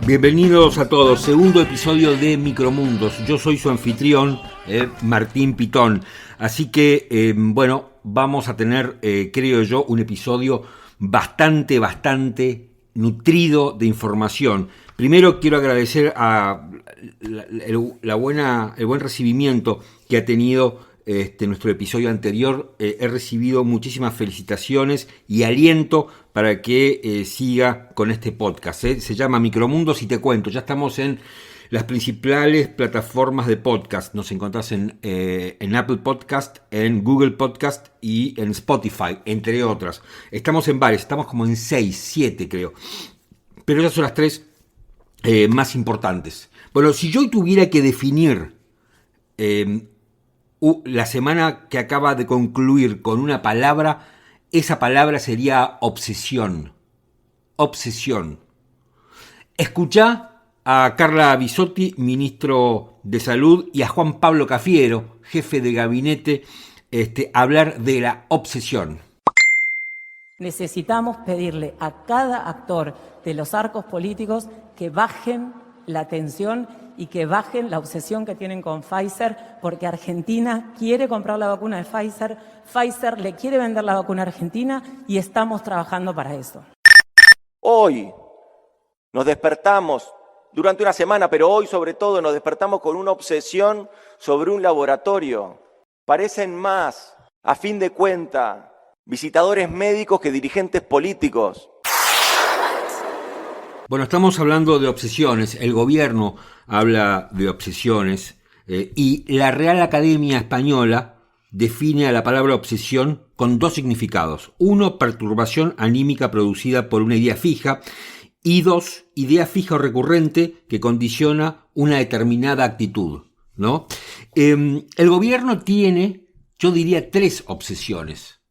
Bienvenidos a todos, segundo episodio de Micromundos. Yo soy su anfitrión, Martín Pitón. Así que, vamos a tener, creo yo, un episodio bastante nutrido de información. Primero quiero agradecer a el buen recibimiento que ha tenido nuestro episodio anterior. He recibido muchísimas felicitaciones y aliento para que siga con este podcast. Se llama Micromundos y te cuento, ya estamos en las principales plataformas de podcast. Nos encontrás en Apple Podcast, en Google Podcast y en Spotify, entre otras. Estamos en varias, estamos como en 6, 7 creo. Pero esas son las 3 más importantes. Bueno, si yo tuviera que definir la semana que acaba de concluir con una palabra, esa palabra sería obsesión. Obsesión. Escuchá a Carla Bisotti, ministro de Salud, y a Juan Pablo Cafiero, jefe de gabinete, hablar de la obsesión. Necesitamos pedirle a cada actor de los arcos políticos que bajen la tensión y que bajen la obsesión que tienen con Pfizer, porque Argentina quiere comprar la vacuna de Pfizer, Pfizer le quiere vender la vacuna a Argentina y estamos trabajando para eso. Hoy nos despertamos durante una semana, pero hoy sobre todo nos despertamos con una obsesión sobre un laboratorio. Parecen más, a fin de cuentas, visitadores médicos que dirigentes políticos. Bueno, estamos hablando de obsesiones, el gobierno habla de obsesiones y la Real Academia Española define a la palabra obsesión con 2 significados. 1, perturbación anímica producida por una idea fija, y 2, idea fija o recurrente que condiciona una determinada actitud, ¿no? El gobierno tiene, yo diría, 3 obsesiones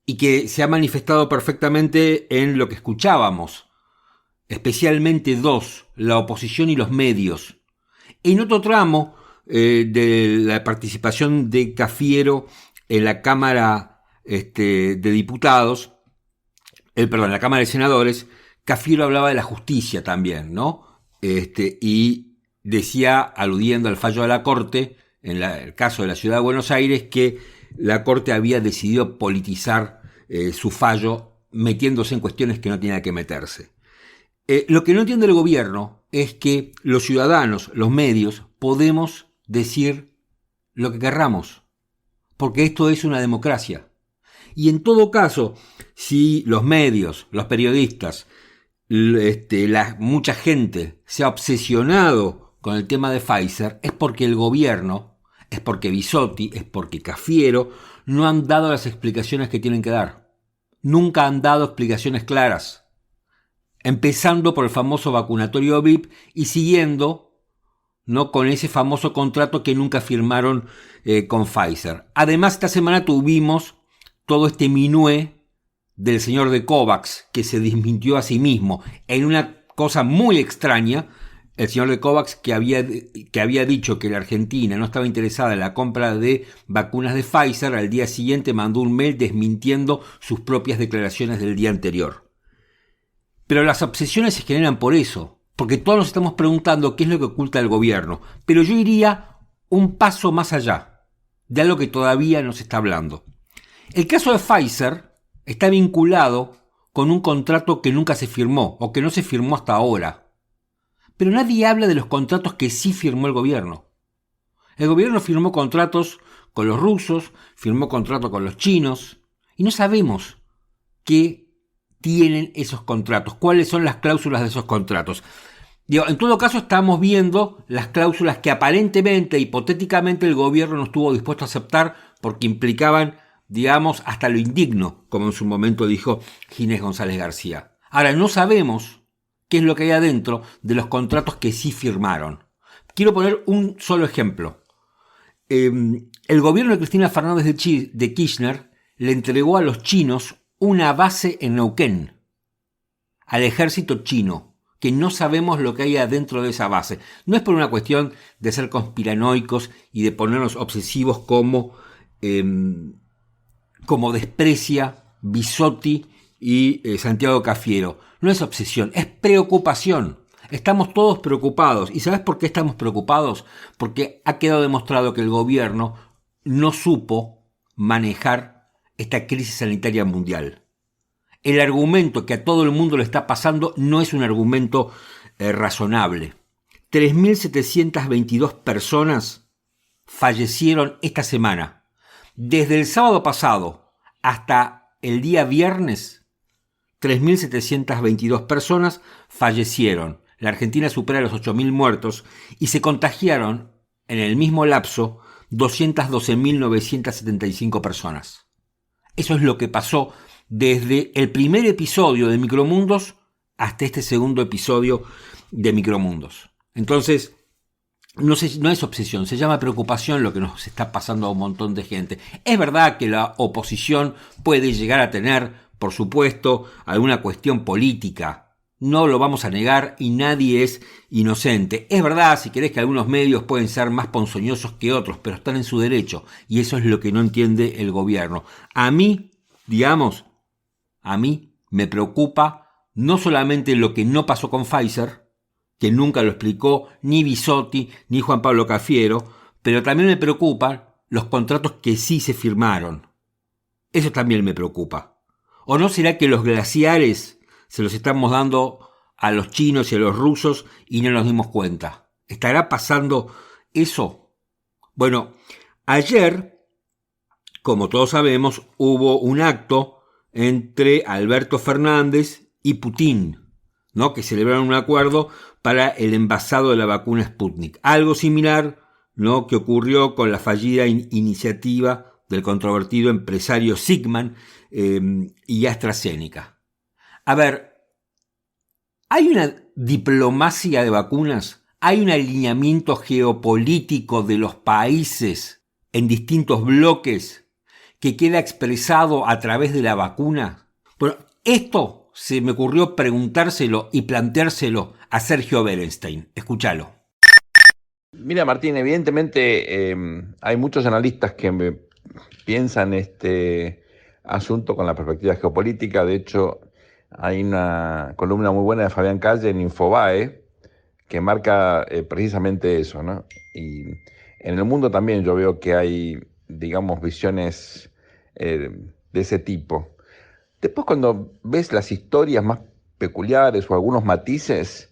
y que se ha manifestado perfectamente en lo que escuchábamos. Especialmente 2, la oposición y los medios. En otro tramo de la participación de Cafiero en la Cámara de Diputados, la Cámara de Senadores, Cafiero hablaba de la justicia también, ¿no? Y decía, aludiendo al fallo de la Corte, en el caso de la Ciudad de Buenos Aires, que la Corte había decidido politizar su fallo, metiéndose en cuestiones que no tenía que meterse. Lo que no entiende el gobierno es que los ciudadanos, los medios, podemos decir lo que querramos, porque esto es una democracia. Y en todo caso, si los medios, los periodistas, mucha gente se ha obsesionado con el tema de Pfizer, es porque el gobierno, es porque Bisotti, es porque Cafiero no han dado las explicaciones que tienen que dar. Nunca han dado explicaciones claras. Empezando por el famoso vacunatorio VIP y siguiendo, ¿no?, con ese famoso contrato que nunca firmaron con Pfizer. Además, esta semana tuvimos todo este minué del señor de COVAX, que se desmintió a sí mismo en una cosa muy extraña. El señor de COVAX, que había dicho que la Argentina no estaba interesada en la compra de vacunas de Pfizer, al día siguiente mandó un mail desmintiendo sus propias declaraciones del día anterior. Pero las obsesiones se generan por eso, porque todos nos estamos preguntando qué es lo que oculta el gobierno. Pero yo iría un paso más allá de algo que todavía no se está hablando. El caso de Pfizer está vinculado con un contrato que nunca se firmó, o que no se firmó hasta ahora. Pero nadie habla de los contratos que sí firmó el gobierno. El gobierno firmó contratos con los rusos, firmó contratos con los chinos, y no sabemos qué tienen esos contratos, cuáles son las cláusulas de esos contratos. En todo caso, estamos viendo las cláusulas que aparentemente, hipotéticamente, el gobierno no estuvo dispuesto a aceptar porque implicaban, digamos, hasta lo indigno, como en su momento dijo Ginés González García. Ahora, no sabemos qué es lo que hay adentro de los contratos que sí firmaron. Quiero poner un solo ejemplo. El gobierno de Cristina Fernández de Kirchner le entregó a los chinos una base en Neuquén, al ejército chino, que no sabemos lo que hay adentro de esa base. No es por una cuestión de ser conspiranoicos y de ponernos obsesivos como desprecia Bisotti y Santiago Cafiero. No es obsesión, es preocupación. Estamos todos preocupados. ¿Y sabes por qué estamos preocupados? Porque ha quedado demostrado que el gobierno no supo manejar esta crisis sanitaria mundial. El argumento que a todo el mundo le está pasando no es un argumento razonable. 3.722 personas fallecieron esta semana. Desde el sábado pasado hasta el día viernes, 3.722 personas fallecieron. La Argentina supera los 8.000 muertos y se contagiaron en el mismo lapso 212.975 personas. Eso es lo que pasó desde el primer episodio de Micromundos hasta este segundo episodio de Micromundos. Entonces, no es obsesión, se llama preocupación lo que nos está pasando a un montón de gente. Es verdad que la oposición puede llegar a tener, por supuesto, alguna cuestión política. No lo vamos a negar y nadie es inocente. Es verdad, si querés, que algunos medios pueden ser más ponzoñosos que otros, pero están en su derecho. Y eso es lo que no entiende el gobierno. A mí me preocupa no solamente lo que no pasó con Pfizer, que nunca lo explicó ni Bisotti ni Juan Pablo Cafiero, pero también me preocupan los contratos que sí se firmaron. Eso también me preocupa. ¿O no será que los glaciares se los estamos dando a los chinos y a los rusos y no nos dimos cuenta? ¿Estará pasando eso? Bueno, ayer, como todos sabemos, hubo un acto entre Alberto Fernández y Putin, ¿no? Que celebraron un acuerdo para el envasado de la vacuna Sputnik. Algo similar, ¿no?, que ocurrió con la fallida iniciativa del controvertido empresario Sigman y AstraZeneca. A ver, ¿hay una diplomacia de vacunas? ¿Hay un alineamiento geopolítico de los países en distintos bloques que queda expresado a través de la vacuna? Bueno, esto se me ocurrió preguntárselo y planteárselo a Sergio Berenstein. Escúchalo. Mira, Martín, evidentemente hay muchos analistas que piensan este asunto con la perspectiva geopolítica. De hecho, hay una columna muy buena de Fabián Calle en Infobae que marca precisamente eso, ¿no? Y en el mundo también yo veo que hay, digamos, visiones de ese tipo. Después, cuando ves las historias más peculiares o algunos matices,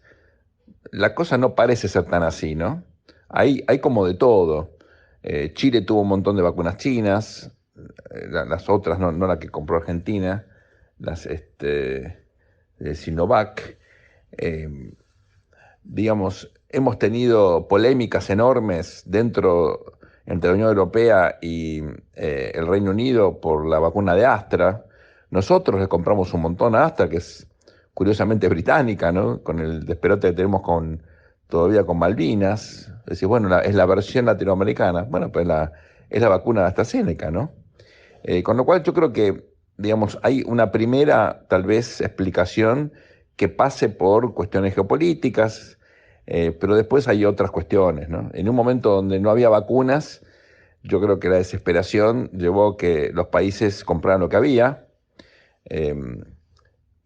la cosa no parece ser tan así, ¿no? Hay como de todo. Chile tuvo un montón de vacunas chinas, las otras, no la que compró Argentina, las de Sinovac. Digamos, hemos tenido polémicas enormes entre la Unión Europea y el Reino Unido por la vacuna de Astra. Nosotros le compramos un montón a Astra, que es curiosamente británica, ¿no? Con el desperote que tenemos todavía con Malvinas. Es decir, bueno, es la versión latinoamericana. Bueno, pues es la vacuna de AstraZeneca, ¿no? Con lo cual yo creo que, digamos, hay una primera, tal vez, explicación que pase por cuestiones geopolíticas, pero después hay otras cuestiones, ¿no? En un momento donde no había vacunas, yo creo que la desesperación llevó a que los países compraran lo que había,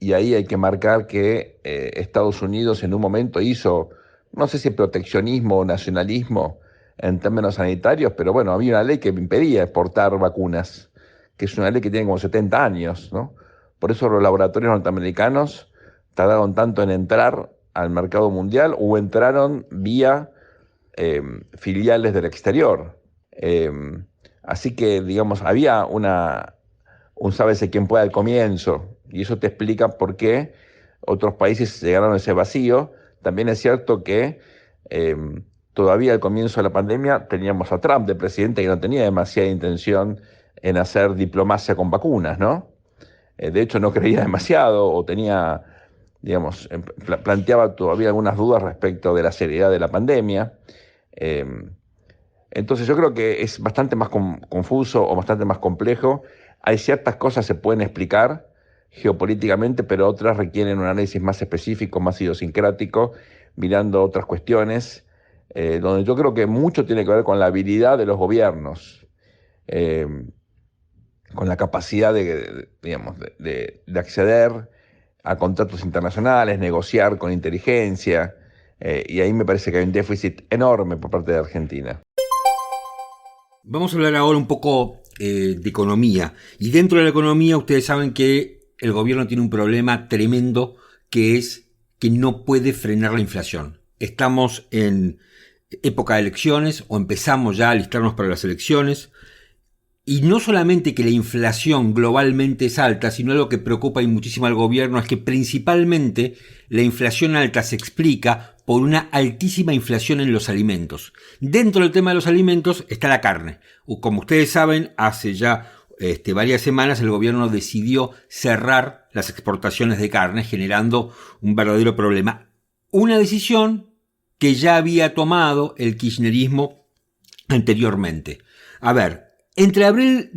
y ahí hay que marcar que Estados Unidos en un momento hizo, no sé si proteccionismo o nacionalismo en términos sanitarios, pero bueno, había una ley que impedía exportar vacunas, que es una ley que tiene como 70 años, ¿no? Por eso los laboratorios norteamericanos tardaron tanto en entrar al mercado mundial o entraron vía filiales del exterior. Así que, digamos, había un sábese quién puede al comienzo, y eso te explica por qué otros países llegaron a ese vacío. También es cierto que todavía al comienzo de la pandemia teníamos a Trump de presidente, que no tenía demasiada intención en hacer diplomacia con vacunas, ¿no? De hecho, no creía demasiado o tenía, digamos, planteaba todavía algunas dudas respecto de la seriedad de la pandemia. Entonces yo creo que es bastante más confuso o bastante más complejo. Hay ciertas cosas que se pueden explicar geopolíticamente, pero otras requieren un análisis más específico, más idiosincrático, mirando otras cuestiones, donde yo creo que mucho tiene que ver con la habilidad de los gobiernos, con la capacidad de acceder a contratos internacionales, negociar con inteligencia, y ahí me parece que hay un déficit enorme por parte de Argentina. Vamos a hablar ahora un poco de economía. Y dentro de la economía ustedes saben que el gobierno tiene un problema tremendo, que es que no puede frenar la inflación. Estamos en época de elecciones o empezamos ya a alistarnos para las elecciones. Y no solamente que la inflación globalmente es alta, sino lo que preocupa y muchísimo al gobierno es que principalmente la inflación alta se explica por una altísima inflación en los alimentos. Dentro del tema de los alimentos está la carne. Como ustedes saben, hace ya varias semanas el gobierno decidió cerrar las exportaciones de carne, generando un verdadero problema. Una decisión que ya había tomado el kirchnerismo anteriormente. A ver, entre abril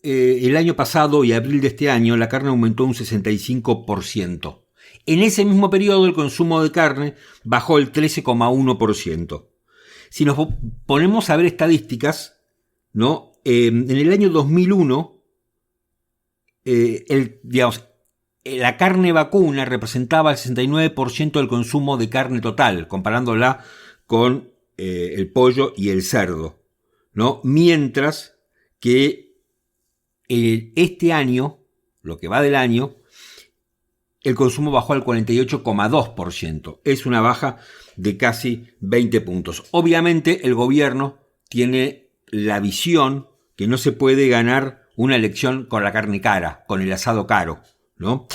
el año pasado y abril de este año, la carne aumentó un 65%. En ese mismo periodo, el consumo de carne bajó el 13,1%. Si nos ponemos a ver estadísticas, ¿no? En el año 2001, la carne vacuna representaba el 69% del consumo de carne total, comparándola con el pollo y el cerdo, ¿no? Mientras que este año, lo que va del año, el consumo bajó al 48,2%. Es una baja de casi 20 puntos. Obviamente el gobierno tiene la visión que no se puede ganar una elección con la carne cara, con el asado caro, ¿no?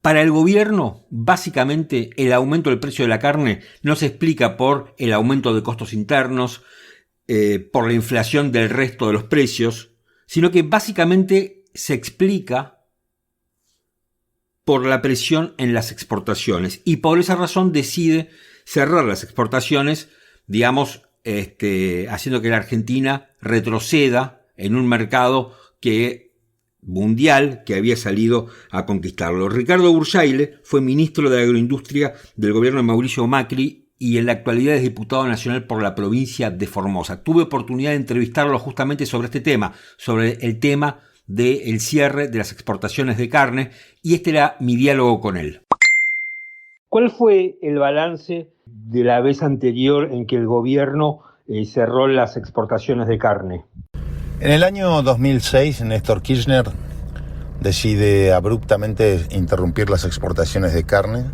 Para el gobierno, básicamente, el aumento del precio de la carne no se explica por el aumento de costos internos, por la inflación del resto de los precios, sino que básicamente se explica por la presión en las exportaciones, y por esa razón decide cerrar las exportaciones, digamos, haciendo que la Argentina retroceda en un mercado mundial que había salido a conquistarlo. Ricardo Bursaile fue ministro de Agroindustria del gobierno de Mauricio Macri y en la actualidad es diputado nacional por la provincia de Formosa. Tuve oportunidad de entrevistarlo justamente sobre este tema, sobre el tema del cierre de las exportaciones de carne, y este era mi diálogo con él. ¿Cuál fue el balance de la vez anterior en que el gobierno cerró las exportaciones de carne? En el año 2006, Néstor Kirchner decide abruptamente interrumpir las exportaciones de carne,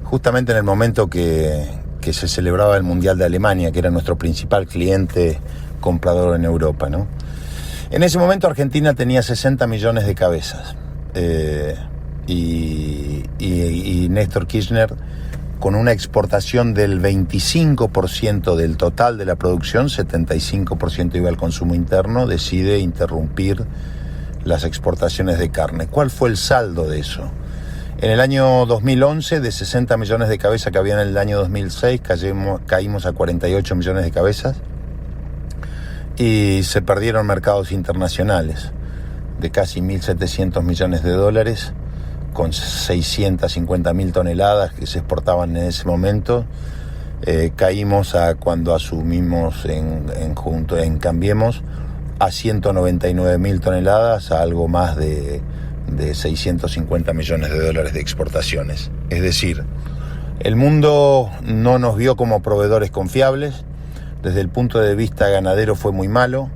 justamente en el momento que se celebraba el Mundial de Alemania, que era nuestro principal cliente comprador en Europa, ¿no? En ese momento Argentina tenía 60 millones de cabezas y Néstor Kirchner, con una exportación del 25% del total de la producción, 75% iba al consumo interno, decide interrumpir las exportaciones de carne. ¿Cuál fue el saldo de eso? En el año 2011, de 60 millones de cabezas que había en el año 2006, caímos a 48 millones de cabezas y se perdieron mercados internacionales de casi 1.700 millones de dólares, con 650.000 toneladas que se exportaban en ese momento. Caímos cuando asumimos en Cambiemos, a 199.000 toneladas, a algo más de 650 millones de dólares de exportaciones. Es decir, el mundo no nos vio como proveedores confiables. Desde el punto de vista ganadero fue muy malo.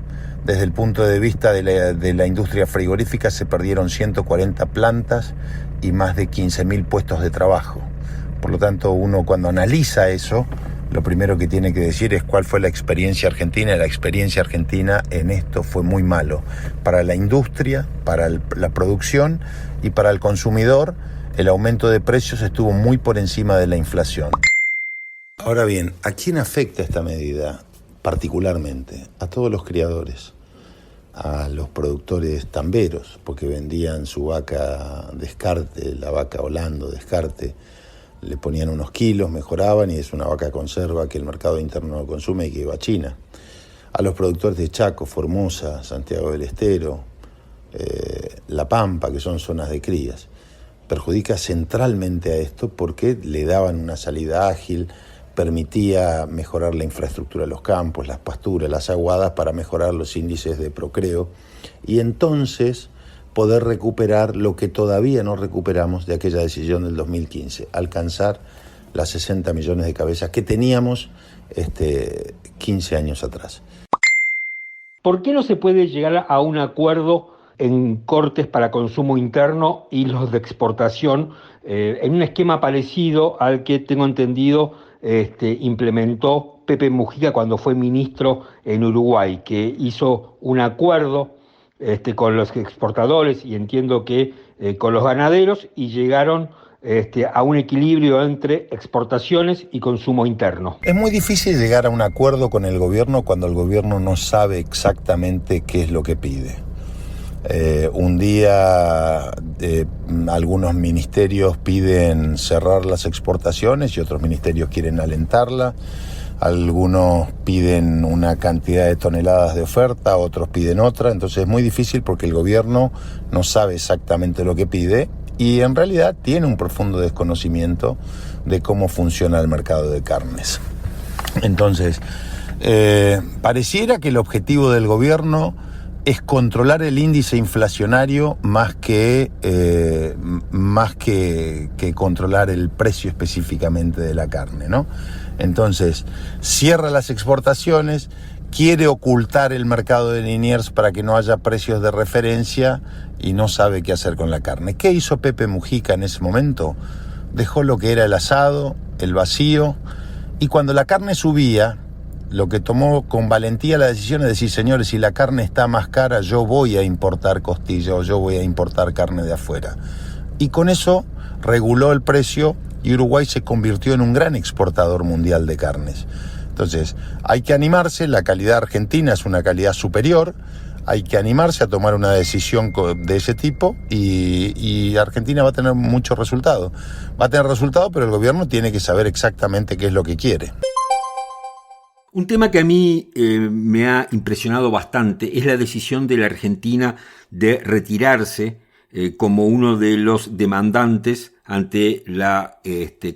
Desde el punto de vista de la industria frigorífica se perdieron 140 plantas y más de 15.000 puestos de trabajo. Por lo tanto, uno cuando analiza eso, lo primero que tiene que decir es cuál fue la experiencia argentina. La experiencia argentina en esto fue muy malo. Para la industria, para la producción y para el consumidor, el aumento de precios estuvo muy por encima de la inflación. Ahora bien, ¿a quién afecta esta medida particularmente? A todos los criadores, a los productores tamberos, porque vendían su vaca descarte, la vaca Holando descarte, le ponían unos kilos, mejoraban y es una vaca conserva que el mercado interno no consume y que iba a China. A los productores de Chaco, Formosa, Santiago del Estero, La Pampa, que son zonas de crías. Perjudica centralmente a esto porque le daban una salida ágil, permitía mejorar la infraestructura de los campos, las pasturas, las aguadas para mejorar los índices de procreo y entonces poder recuperar lo que todavía no recuperamos de aquella decisión del 2015, alcanzar las 60 millones de cabezas que teníamos 15 años atrás. ¿Por qué no se puede llegar a un acuerdo en cortes para consumo interno y los de exportación en un esquema parecido al que tengo entendido implementó Pepe Mujica cuando fue ministro en Uruguay, que hizo un acuerdo con los exportadores y entiendo que con los ganaderos y llegaron a un equilibrio entre exportaciones y consumo interno? Es muy difícil llegar a un acuerdo con el gobierno cuando el gobierno no sabe exactamente qué es lo que pide. Un día algunos ministerios piden cerrar las exportaciones y otros ministerios quieren alentarla. Algunos piden una cantidad de toneladas de oferta, otros piden otra. Entonces es muy difícil porque el gobierno no sabe exactamente lo que pide y en realidad tiene un profundo desconocimiento de cómo funciona el mercado de carnes. Entonces, pareciera que el objetivo del gobierno es controlar el índice inflacionario más que controlar el precio específicamente de la carne, ¿no? Entonces, cierra las exportaciones, quiere ocultar el mercado de Liniers para que no haya precios de referencia y no sabe qué hacer con la carne. ¿Qué hizo Pepe Mujica en ese momento? Dejó lo que era el asado, el vacío, y cuando la carne subía, lo que tomó con valentía la decisión es decir, señores, si la carne está más cara, yo voy a importar costilla o yo voy a importar carne de afuera. Y con eso reguló el precio y Uruguay se convirtió en un gran exportador mundial de carnes. Entonces, hay que animarse, la calidad argentina es una calidad superior, hay que animarse a tomar una decisión de ese tipo y Argentina va a tener mucho resultado. Va a tener resultado, pero el gobierno tiene que saber exactamente qué es lo que quiere. Un tema que a mí me ha impresionado bastante es la decisión de la Argentina de retirarse como uno de los demandantes ante la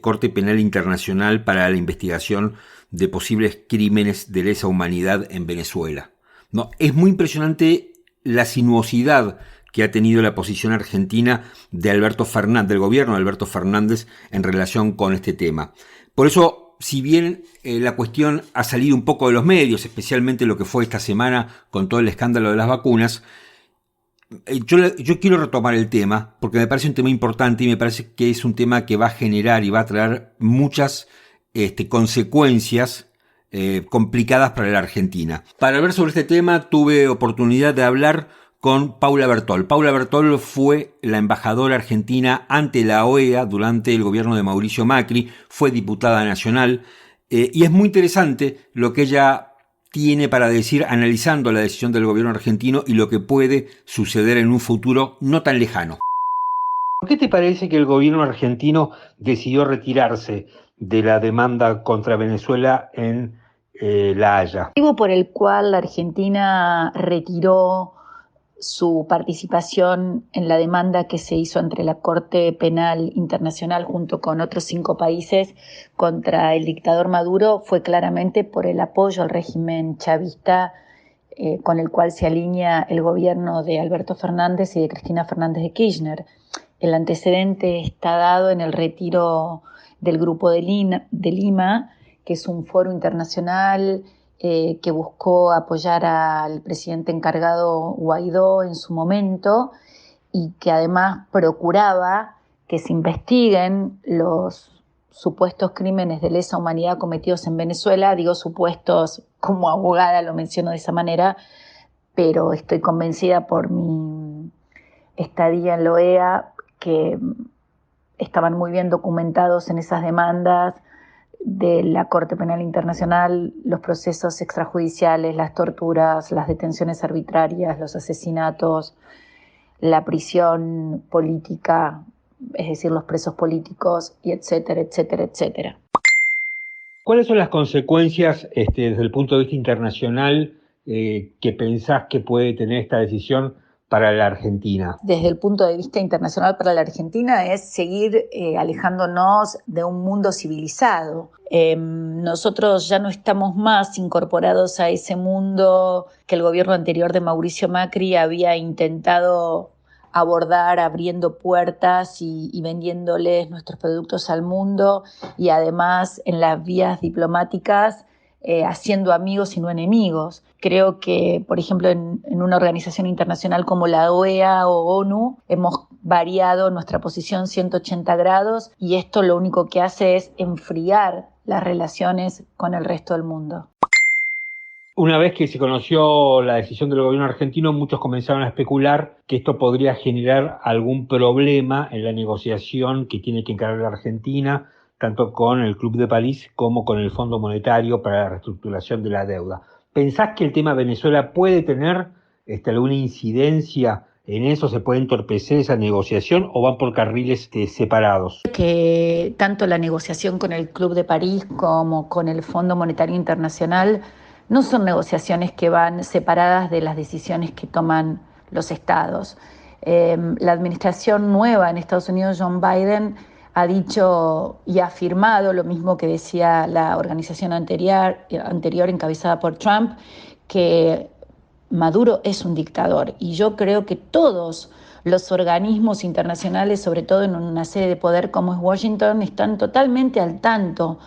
Corte Penal Internacional para la investigación de posibles crímenes de lesa humanidad en Venezuela. No, es muy impresionante la sinuosidad que ha tenido la posición argentina de Alberto Fernández, del gobierno de Alberto Fernández en relación con este tema. Por eso, si bien la cuestión ha salido un poco de los medios, especialmente lo que fue esta semana con todo el escándalo de las vacunas, yo quiero retomar el tema porque me parece un tema importante y me parece que es un tema que va a generar y va a traer muchas consecuencias complicadas para la Argentina. Para hablar sobre este tema tuve oportunidad de hablar con Paula Bertol. Paula Bertol fue la embajadora argentina ante la OEA durante el gobierno de Mauricio Macri, fue diputada nacional y es muy interesante lo que ella tiene para decir analizando la decisión del gobierno argentino y lo que puede suceder en un futuro no tan lejano. ¿Por qué te parece que el gobierno argentino decidió retirarse de la demanda contra Venezuela en La Haya? El motivo por el cual la Argentina retiró su participación en la demanda que se hizo ante la Corte Penal Internacional junto con otros 5 países contra el dictador Maduro fue claramente por el apoyo al régimen chavista con el cual se alinea el gobierno de Alberto Fernández y de Cristina Fernández de Kirchner. El antecedente está dado en el retiro del Grupo de Lima, que es un foro internacional que buscó apoyar al presidente encargado Guaidó en su momento y que además procuraba que se investiguen los supuestos crímenes de lesa humanidad cometidos en Venezuela. Digo supuestos, como abogada lo menciono de esa manera, pero estoy convencida por mi estadía en la OEA que estaban muy bien documentados en esas demandas de la Corte Penal Internacional, los procesos extrajudiciales, las torturas, las detenciones arbitrarias, los asesinatos, la prisión política, es decir, los presos políticos, y etcétera, etcétera, etcétera. ¿Cuáles son las consecuencias desde el punto de vista internacional que pensás que puede tener esta decisión para la Argentina? Desde el punto de vista internacional para la Argentina es seguir alejándonos de un mundo civilizado. Nosotros ya no estamos más incorporados a ese mundo que el gobierno anterior de Mauricio Macri había intentado abordar abriendo puertas y vendiéndoles nuestros productos al mundo, y además en las vías diplomáticas haciendo amigos y no enemigos. Creo que, por ejemplo, en una organización internacional como la OEA o ONU, hemos variado nuestra posición 180 grados, y esto lo único que hace es enfriar las relaciones con el resto del mundo. Una vez que se conoció la decisión del gobierno argentino, muchos comenzaron a especular que esto podría generar algún problema en la negociación que tiene que encarar la Argentina, tanto con el Club de París como con el Fondo Monetario para la reestructuración de la deuda. ¿Pensás que el tema Venezuela puede tener alguna incidencia en eso? ¿Se puede entorpecer esa negociación o van por carriles separados? Que tanto la negociación con el Club de París como con el Fondo Monetario Internacional no son negociaciones que van separadas de las decisiones que toman los estados. La administración nueva en Estados Unidos, John Biden, ha dicho y ha afirmado lo mismo que decía la organización anterior encabezada por Trump, que Maduro es un dictador. Y yo creo que todos los organismos internacionales, sobre todo en una sede de poder como es Washington, están totalmente al tanto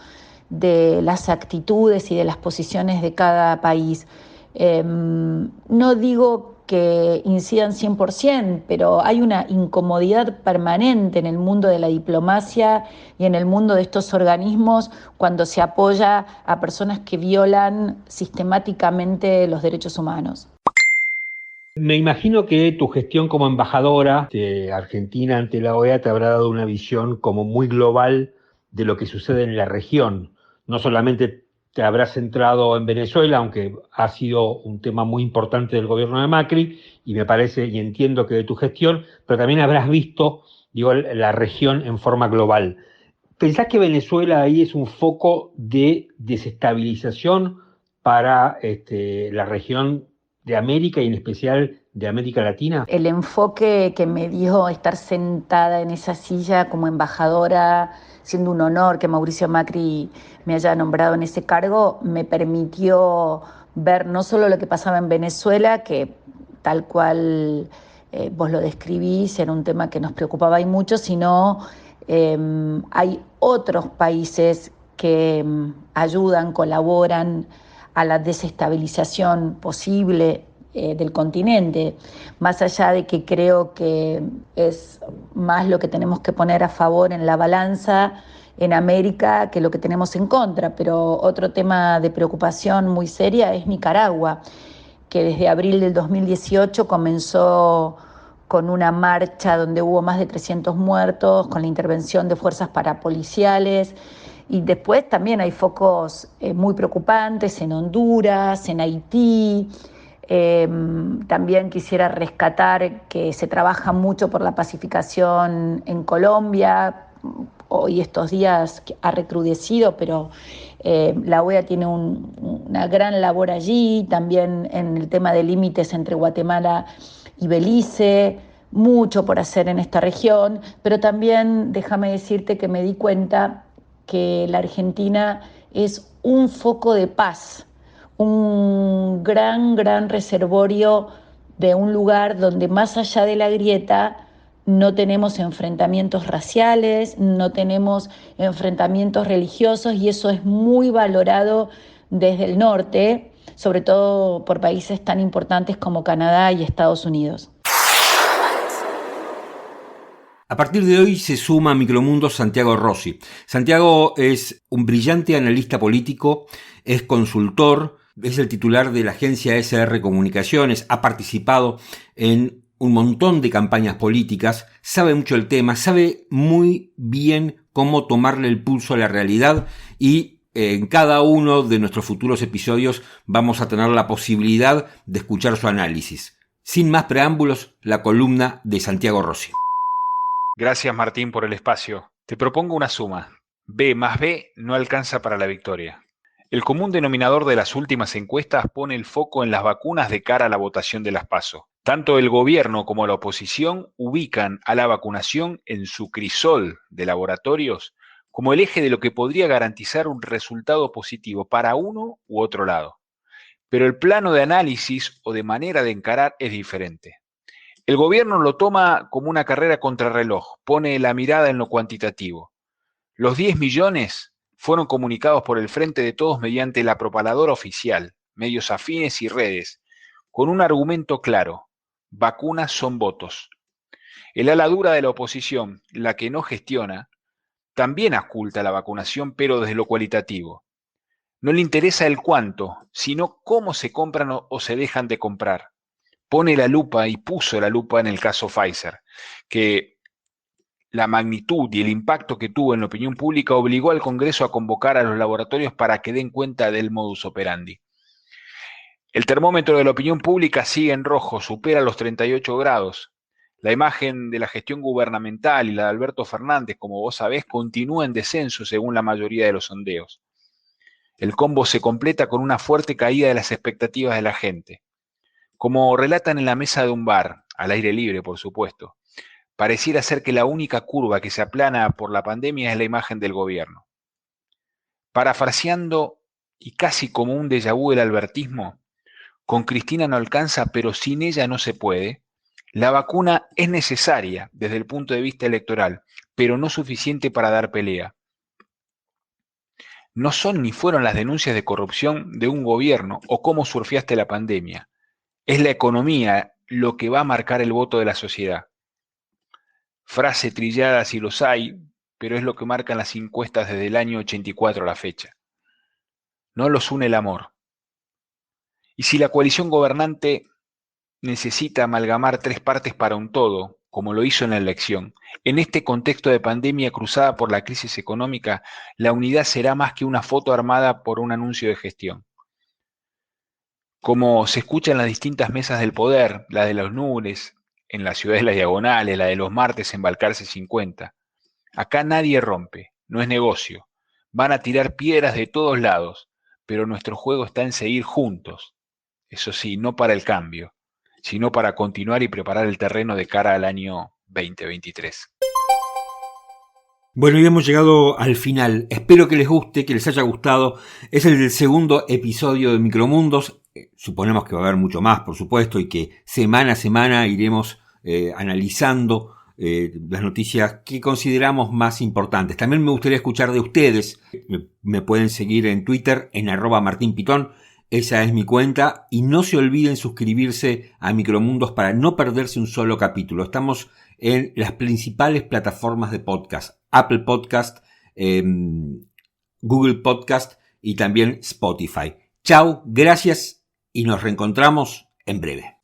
de las actitudes y de las posiciones de cada país. No digo que incidan 100%, pero hay una incomodidad permanente en el mundo de la diplomacia y en el mundo de estos organismos cuando se apoya a personas que violan sistemáticamente los derechos humanos. Me imagino que tu gestión como embajadora de Argentina ante la OEA te habrá dado una visión como muy global de lo que sucede en la región. No solamente te habrás centrado en Venezuela, aunque ha sido un tema muy importante del gobierno de Macri, y me parece y entiendo que de tu gestión, pero también habrás visto, la región en forma global. ¿Pensás que Venezuela ahí es un foco de desestabilización para la región de América y en especial de América Latina? El enfoque que me dio estar sentada en esa silla como embajadora, siendo un honor que Mauricio Macri me haya nombrado en ese cargo, me permitió ver no solo lo que pasaba en Venezuela, que tal cual vos lo describís, era un tema que nos preocupaba y mucho, sino hay otros países que ayudan, colaboran a la desestabilización posible del continente, más allá de que creo que es más lo que tenemos que poner a favor en la balanza en América que lo que tenemos en contra. Pero otro tema de preocupación muy seria es Nicaragua, que desde abril del 2018 comenzó con una marcha donde hubo más de 300 muertos, con la intervención de fuerzas parapoliciales. Y después también hay focos muy preocupantes en Honduras, en Haití. También quisiera rescatar que se trabaja mucho por la pacificación en Colombia. Hoy estos días ha recrudecido, pero la OEA tiene una gran labor allí, también en el tema de límites entre Guatemala y Belice, mucho por hacer en esta región, pero también déjame decirte que me di cuenta que la Argentina es un foco de paz, un gran reservorio de un lugar donde más allá de la grieta no tenemos enfrentamientos raciales, no tenemos enfrentamientos religiosos, y eso es muy valorado desde el norte, sobre todo por países tan importantes como Canadá y Estados Unidos. A partir de hoy se suma a Micromundo Santiago Rossi. Santiago es un brillante analista político, es consultor, es el titular de la agencia SR Comunicaciones, ha participado en un montón de campañas políticas, sabe mucho el tema, sabe muy bien cómo tomarle el pulso a la realidad, y en cada uno de nuestros futuros episodios vamos a tener la posibilidad de escuchar su análisis. Sin más preámbulos, la columna de Santiago Rossi. Gracias, Martín, por el espacio. Te propongo una suma. B más B no alcanza para la victoria. El común denominador de las últimas encuestas pone el foco en las vacunas de cara a la votación de las PASO. Tanto el gobierno como la oposición ubican a la vacunación en su crisol de laboratorios como el eje de lo que podría garantizar un resultado positivo para uno u otro lado. Pero el plano de análisis o de manera de encarar es diferente. El gobierno lo toma como una carrera contrarreloj, pone la mirada en lo cuantitativo. Los 10 millones fueron comunicados por el Frente de Todos mediante la propaladora oficial, medios afines y redes, con un argumento claro: vacunas son votos. El ala dura de la oposición, la que no gestiona, también oculta la vacunación, pero desde lo cualitativo. No le interesa el cuánto, sino cómo se compran o se dejan de comprar. Pone la lupa y puso la lupa en el caso Pfizer, que la magnitud y el impacto que tuvo en la opinión pública obligó al Congreso a convocar a los laboratorios para que den cuenta del modus operandi. El termómetro de la opinión pública sigue en rojo, supera los 38 grados. La imagen de la gestión gubernamental y la de Alberto Fernández, como vos sabés, continúa en descenso según la mayoría de los sondeos. El combo se completa con una fuerte caída de las expectativas de la gente. Como relatan en la mesa de un bar, al aire libre por supuesto, pareciera ser que la única curva que se aplana por la pandemia es la imagen del gobierno. Parafraseando y casi como un déjà vu del albertismo, con Cristina no alcanza, pero sin ella no se puede. La vacuna es necesaria desde el punto de vista electoral, pero no suficiente para dar pelea. No son ni fueron las denuncias de corrupción de un gobierno o cómo surfeaste la pandemia. Es la economía lo que va a marcar el voto de la sociedad. Frase trillada si los hay, pero es lo que marcan las encuestas desde el año 84 a la fecha. No los une el amor. Y si la coalición gobernante necesita amalgamar tres partes para un todo, como lo hizo en la elección, en este contexto de pandemia cruzada por la crisis económica, la unidad será más que una foto armada por un anuncio de gestión. Como se escucha en las distintas mesas del poder, la de los lunes, en la ciudad de las diagonales, la de los martes en Balcarce 50. Acá nadie rompe, no es negocio. Van a tirar piedras de todos lados, pero nuestro juego está en seguir juntos. Eso sí, no para el cambio, sino para continuar y preparar el terreno de cara al año 2023. Bueno, y hemos llegado al final. Espero que les guste, que les haya gustado. Es el segundo episodio de Micromundos. Suponemos que va a haber mucho más, por supuesto, y que semana a semana iremos analizando las noticias que consideramos más importantes. También me gustaría escuchar de ustedes. Me pueden seguir en Twitter en @martinpitón. Esa es mi cuenta. Y no se olviden suscribirse a Micromundos para no perderse un solo capítulo. Estamos en las principales plataformas de podcast: Apple Podcast, Google Podcast y también Spotify. Chao, gracias y nos reencontramos en breve.